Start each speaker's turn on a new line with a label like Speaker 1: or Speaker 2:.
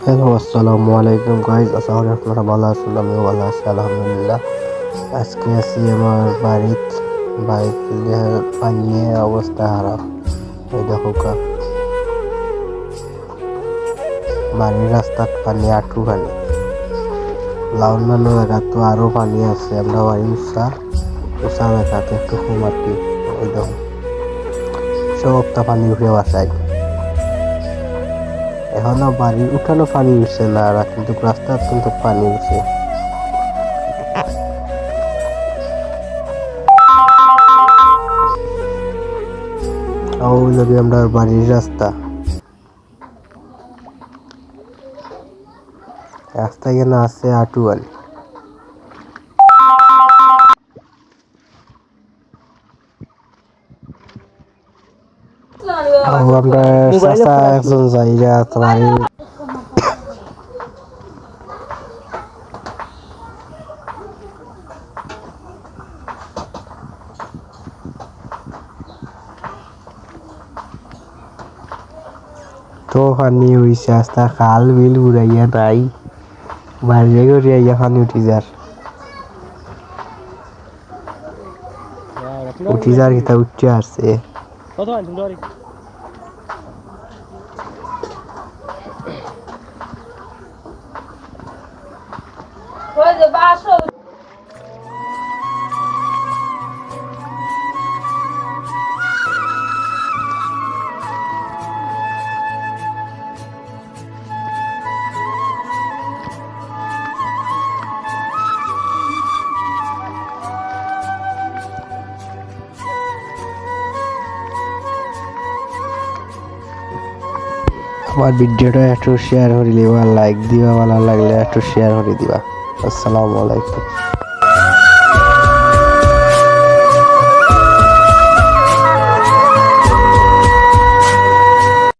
Speaker 1: Hello, আসসালামু আলাইকুম guys. আশা করি আপনারা ভালো আছেন, আমিও ভালো আছি আলহামদুলিল্লাহ। আজকে আছি আমার বাড়িতে পানি অবস্থা খারাপ। এই দেখো বাড়ির রাস্তাত পানি আঁঠুখানি, অন্যান্য জায়গা তো আরো পানি আছে। আমরা বাড়ি উঁচা জায়গাতে একটু কম আর কি। ওই দেখো সবটা পানি উঠে বাসায়। এখনো বাড়ির উঠানো পানি উঠছে না, কিন্তু রাস্তার কিন্তু পানি উঠছে। ওই লগে আমরা বাড়ির রাস্তা কেন আছে আটুয়াল। আমরা চাচা একজন যাইরা তোমার তো পানি হইছে, রাস্তা খাল বিল ঘুরাইয়া নাই, বাড়িয়ে ঘুরিয়া পানি উঠি যার কিতা উঠে আসছে। আমার ভিডিওটা একটু শেয়ার করে দিবা, লাইক দিবা, ভালো লাগলে একটু শেয়ার করে দিবা। আসসালামু আলাইকুম।